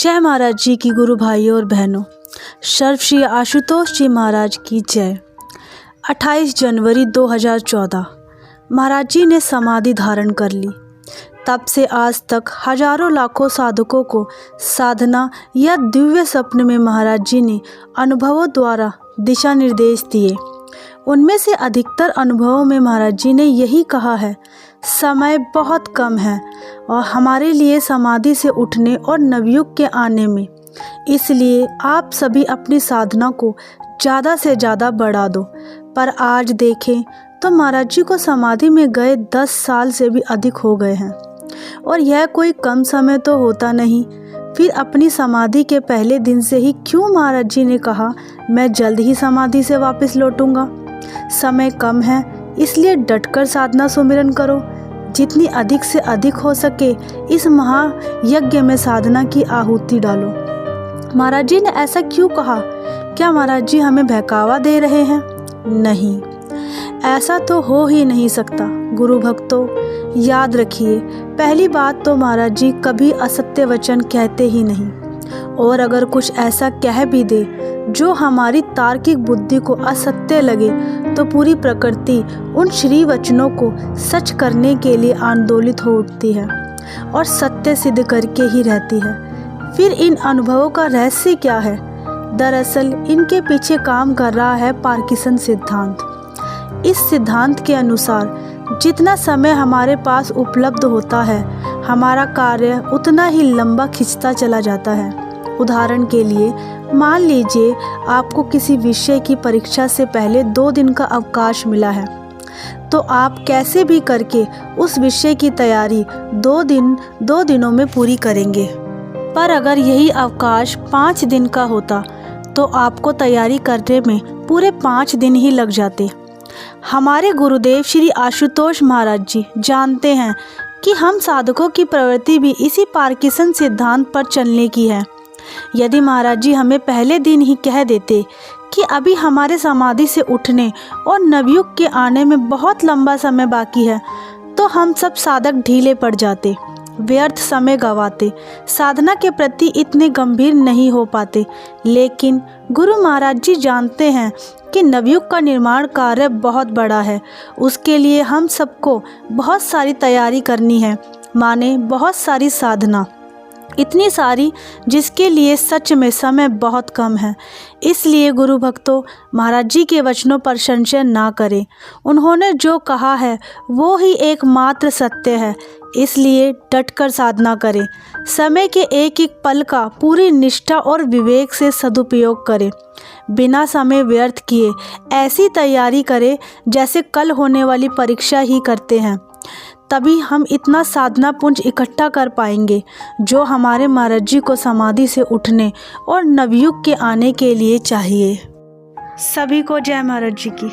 जय महाराज जी की गुरु भाइयों और बहनों। सर्व श्री आशुतोष जी महाराज की जय। 28 जनवरी 2014 महाराज जी ने समाधि धारण कर ली। तब से आज तक हजारों लाखों साधकों को साधना या दिव्य स्वप्न में महाराज जी ने अनुभवों द्वारा दिशा निर्देश दिए। उनमें से अधिकतर अनुभवों में महाराज जी ने यही कहा है, समय बहुत कम है और हमारे लिए समाधि से उठने और नवयुग के आने में, इसलिए आप सभी अपनी साधना को ज़्यादा से ज़्यादा बढ़ा दो। पर आज देखें तो महाराज जी को समाधि में गए 10 साल से भी अधिक हो गए हैं और यह कोई कम समय तो होता नहीं। फिर अपनी समाधि के पहले दिन से ही क्यों महाराज जी ने कहा मैं जल्द ही समाधि से वापस लौटूंगा। समय कम है, इसलिए डटकर साधना सुमिरन करो। जितनी अधिक से अधिक हो सके इस महायज्ञ में साधना की आहुति डालो। महाराज जी ने ऐसा क्यों कहा? क्या महाराज जी हमें बहकावा दे रहे हैं? नहीं, ऐसा तो हो ही नहीं सकता। गुरु भक्तों, याद रखिए, पहली बात तो महाराज जी कभी असत्य वचन कहते ही नहीं, और अगर कुछ ऐसा कह भी दे जो हमारी तार्किक बुद्धि को असत्य लगे तो पूरी प्रकृति उन श्री वचनों को सच करने के लिए आंदोलित हो उठती है और सत्य सिद्ध करके ही रहती है। फिर इन अनुभवों का रहस्य क्या है? दरअसल इनके पीछे काम कर रहा है पार्किंसन सिद्धांत। इस सिद्धांत के अनुसार जितना समय हमारे पास उपलब्ध होता है, हमारा कार्य उतना ही लंबा खिंचता चला जाता है। उदाहरण के लिए मान लीजिए आपको किसी विषय की परीक्षा से पहले 2 दिन का अवकाश मिला है, तो आप कैसे भी करके उस विषय की तैयारी 2 दिनों में पूरी करेंगे। पर अगर यही अवकाश 5 दिन का होता तो आपको तैयारी करने में पूरे 5 दिन ही लग जाते। हमारे गुरुदेव श्री आशुतोष महाराज जी जानते हैं कि हम साधकों की प्रवृत्ति भी इसी पार्किंसन सिद्धांत पर चलने की है। यदि महाराज जी हमें पहले दिन ही कह देते कि अभी हमारे समाधि से उठने और नवयुग के आने में बहुत लंबा समय बाकी है, तो हम सब साधक ढीले पड़ जाते, व्यर्थ समय गंवाते, साधना के प्रति इतने गंभीर नहीं हो पाते। लेकिन गुरु महाराज जी जानते हैं कि नवयुग का निर्माण कार्य बहुत बड़ा है, उसके लिए हम सबको बहुत सारी तैयारी करनी है, माने बहुत सारी साधना, इतनी सारी जिसके लिए सच में समय बहुत कम है। इसलिए गुरु भक्तों, महाराज जी के वचनों पर संशय ना करें। उन्होंने जो कहा है वो ही एकमात्र सत्य है, इसलिए डटकर साधना करें। समय के एक एक पल का पूरी निष्ठा और विवेक से सदुपयोग करें। बिना समय व्यर्थ किए ऐसी तैयारी करें जैसे कल होने वाली परीक्षा ही करते हैं। तभी हम इतना साधना पुंज इकट्ठा कर पाएंगे जो हमारे महाराज जी को समाधि से उठने और नवयुग के आने के लिए चाहिए। सभी को जय महाराज जी की।